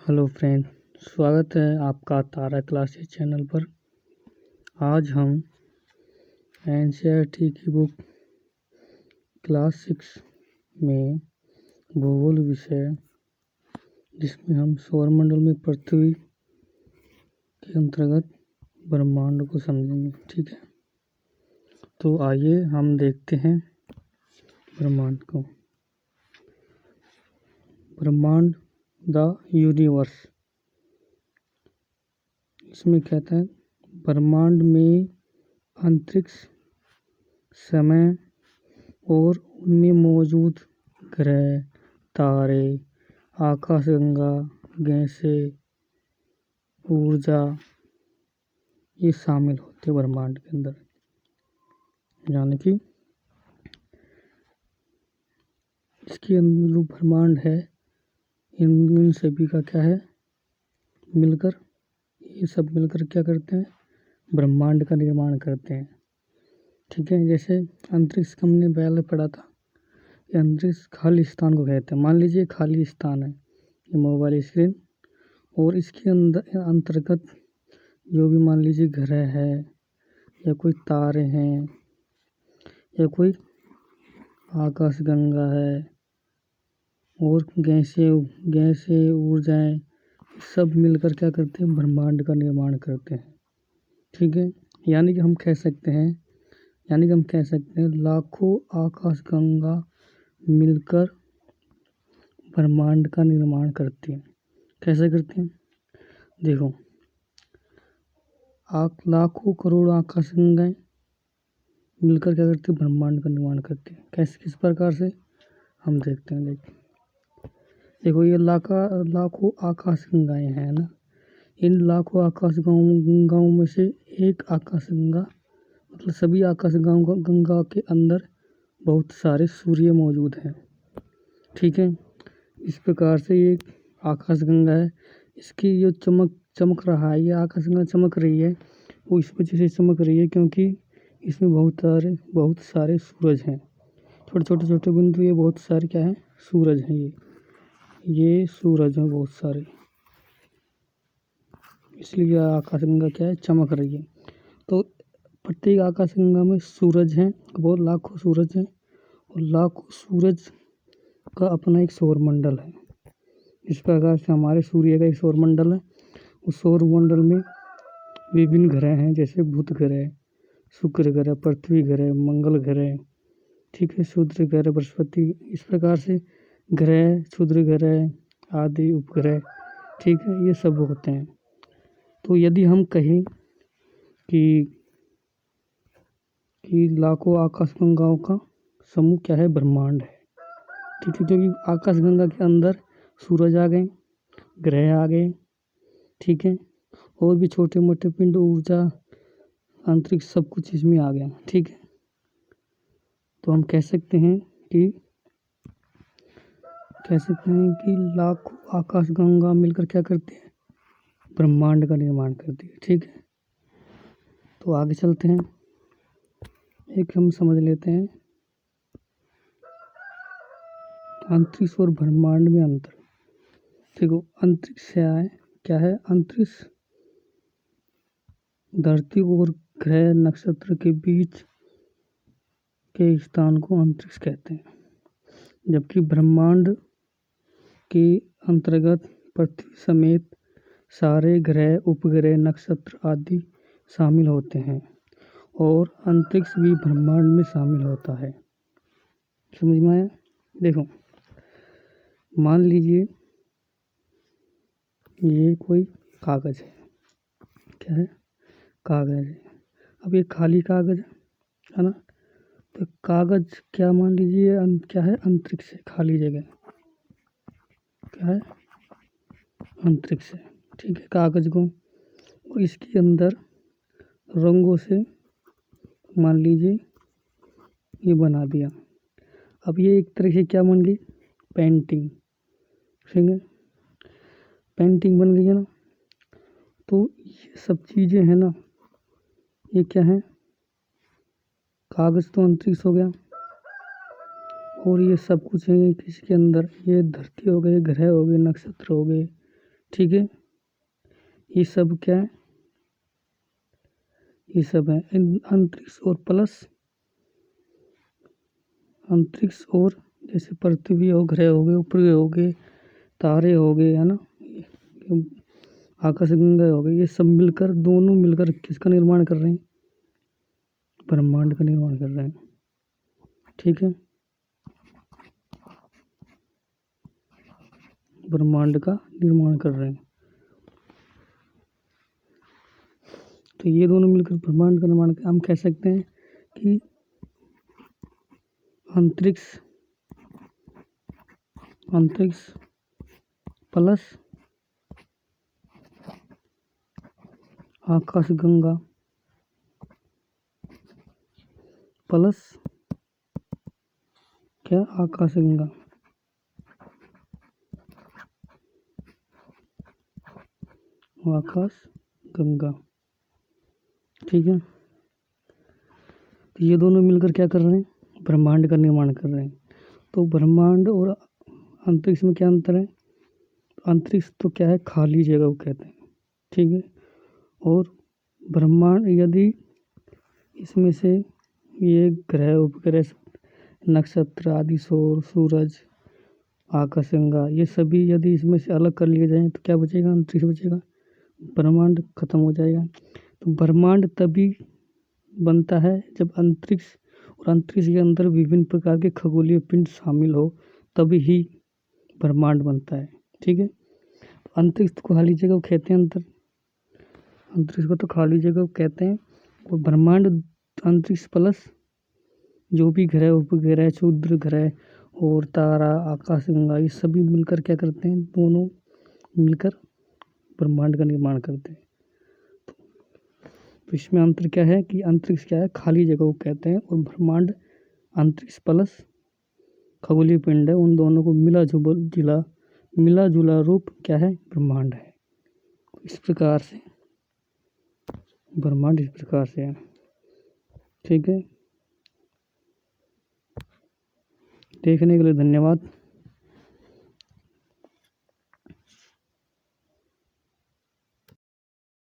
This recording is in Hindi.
हेलो फ्रेंड, स्वागत है आपका तारा क्लासेस चैनल पर। आज हम एनसीईआरटी की बुक क्लास 6 में भूगोल विषय, जिसमें हम सौरमंडल में पृथ्वी के अंतर्गत ब्रह्मांड को समझेंगे। ठीक है, तो आइए हम देखते हैं ब्रह्मांड को। ब्रह्मांड द यूनिवर्स, इसमें कहता है ब्रह्मांड में अंतरिक्ष, समय और उनमें मौजूद ग्रह, तारे, आकाशगंगा, गैसें, ऊर्जा, ये शामिल होते हैं ब्रह्मांड के अंदर। यानी कि इसके अंदर जो ब्रह्मांड है, इन सभी का क्या है, मिलकर, ये सब मिलकर क्या करते हैं, ब्रह्मांड का निर्माण करते हैं। ठीक है, जैसे अंतरिक्ष का हमने पहले पढ़ा था, ये अंतरिक्ष खाली स्थान को कहते हैं। मान लीजिए खाली स्थान है, ये मोबाइल स्क्रीन, और इसके अंदर अंतर्गत जो भी मान लीजिए ग्रह है या कोई तारे हैं या कोई आकाशगंगा है और गैसें ऊर्जाएं, सब मिलकर क्या करते हैं, ब्रह्मांड का निर्माण करते हैं। ठीक है, यानी कि हम कह सकते हैं लाखों आकाशगंगा मिलकर ब्रह्मांड का निर्माण करती हैं। कैसे करते हैं, देखो, लाखों करोड़ आकाशगंगाएं मिलकर क्या करती है, ब्रह्मांड का निर्माण करती है। कैसे, किस प्रकार से, हम देखते हैं। देखो ये लाखों आकाशगंगाएं हैं ना, इन लाखों आकाशगंगाओं में से एक आकाशगंगा, मतलब सभी आकाशगंगा के अंदर बहुत सारे सूर्य मौजूद हैं। ठीक है, इस प्रकार से ये आकाशगंगा है, इसकी जो चमक रहा है, ये आकाशगंगा चमक रही है, वो इस वजह से चमक रही है क्योंकि इसमें बहुत सारे सूरज हैं। छोटे बिंदु, ये बहुत सारे क्या हैं, सूरज हैं। ये सूरज हैं बहुत सारे, इसलिए आकाशगंगा क्या है, चमक रही है। तो प्रत्येक आकाशगंगा में सूरज हैं, बहुत लाखों सूरज हैं, और लाखों सूरज का अपना एक सौरमंडल है। इस प्रकार से हमारे सूर्य का एक सौरमंडल है। उस सौरमंडल में विभिन्न ग्रह हैं, जैसे बुध ग्रह, शुक्र ग्रह, पृथ्वी ग्रह, मंगल ग्रह, ठीक है, शुक्र ग्रह, बृहस्पति, इस प्रकार से ग्रह, क्षुद्र ग्रह आदि उपग्रह, ठीक है, ये सब होते हैं। तो यदि हम कहें कि लाखों आकाशगंगाओं का समूह क्या है, ब्रह्मांड है। ठीक है, क्योंकि आकाशगंगा के अंदर सूरज आ गए, ग्रह आ गए, ठीक है, और भी छोटे मोटे पिंड, ऊर्जा, अंतरिक्ष, सब कुछ इसमें आ गया। ठीक है, तो हम कह सकते हैं कि लाखों आकाशगंगा मिलकर क्या करते हैं, ब्रह्मांड का निर्माण करती है। ठीक है, तो आगे चलते हैं, एक हम समझ लेते हैं अंतरिक्ष और ब्रह्मांड में अंतर। देखो, अंतरिक्ष क्या है, अंतरिक्ष धरती और ग्रह नक्षत्र के बीच के स्थान को अंतरिक्ष कहते हैं, जबकि ब्रह्मांड के अंतर्गत पृथ्वी समेत सारे ग्रह, उपग्रह, नक्षत्र आदि शामिल होते हैं, और अंतरिक्ष भी ब्रह्मांड में शामिल होता है। समझ में आया? देखो, मान लीजिए ये कोई कागज है, क्या है, कागज है। अब ये खाली कागज है ना, तो कागज क्या, मान लीजिए क्या है, अंतरिक्ष है, खाली जगह क्या है, अंतरिक्ष है। ठीक है, कागज को, और इसके अंदर रंगों से मान लीजिए ये बना दिया। अब ये एक तरह से क्या बन गई, पेंटिंग। ठीक है, पेंटिंग बन गई है ना। तो ये सब चीज़ें हैं ना, ये क्या है, कागज तो अंतरिक्ष हो गया, और ये सब कुछ है किसके अंदर, ये धरती हो गई, ग्रह हो गए, नक्षत्र हो गए, ठीक है। ये सब क्या है, ये सब है अंतरिक्ष और प्लस अंतरिक्ष और जैसे पृथ्वी हो, ग्रह हो गए, उपग्रह हो गए, तारे हो गए, है ना, आकाश गंगा हो गई, ये सब मिलकर, दोनों मिलकर किसका निर्माण कर रहे हैं, ब्रह्मांड का निर्माण कर रहे हैं। ठीक है, ब्रह्मांड का निर्माण कर रहे हैं। तो ये दोनों मिलकर ब्रह्मांड का निर्माण हम कह सकते हैं कि अंतरिक्ष प्लस आकाश गंगा प्लस क्या, आकाश गंगा, आकाश गंगा। ठीक है, तो ये दोनों मिलकर क्या कर रहे हैं, ब्रह्मांड का निर्माण कर रहे हैं। तो ब्रह्मांड और अंतरिक्ष में क्या अंतर है, अंतरिक्ष तो क्या है, खाली जगह को कहते हैं। ठीक है, और ब्रह्मांड यदि इसमें से ये ग्रह उपग्रह नक्षत्र आदि, सौर सूरज आकाशगंगा, ये सभी यदि इसमें से अलग कर लिए जाएं तो क्या बचेगा, अंतरिक्ष बचेगा, ब्रह्मांड खत्म हो जाएगा। तो ब्रह्मांड तभी बनता है जब अंतरिक्ष और अंतरिक्ष के अंदर विभिन्न प्रकार के खगोलीय पिंड शामिल हो, तभी ही ब्रह्मांड बनता है। ठीक है, अंतरिक्ष को खाली जगह को कहते हैं, अंतरिक्ष को तो खाली जगह को कहते हैं, और ब्रह्मांड अंतरिक्ष प्लस जो भी ग्रह उपग्रह क्षुद्र ग्रह और तारा आकाशगंगा, ये सभी मिलकर क्या करते हैं, दोनों मिलकर ब्रह्मांड का निर्माण करते हैं। तो इसमें अंतर क्या है कि अंतरिक्ष क्या है, खाली जगह को कहते हैं, और ब्रह्मांड अंतरिक्ष प्लस खगोलीय पिंड है, उन दोनों को मिला जुला रूप क्या है, ब्रह्मांड है। इस प्रकार से ब्रह्मांड इस प्रकार से है। ठीक है, देखने के लिए धन्यवाद।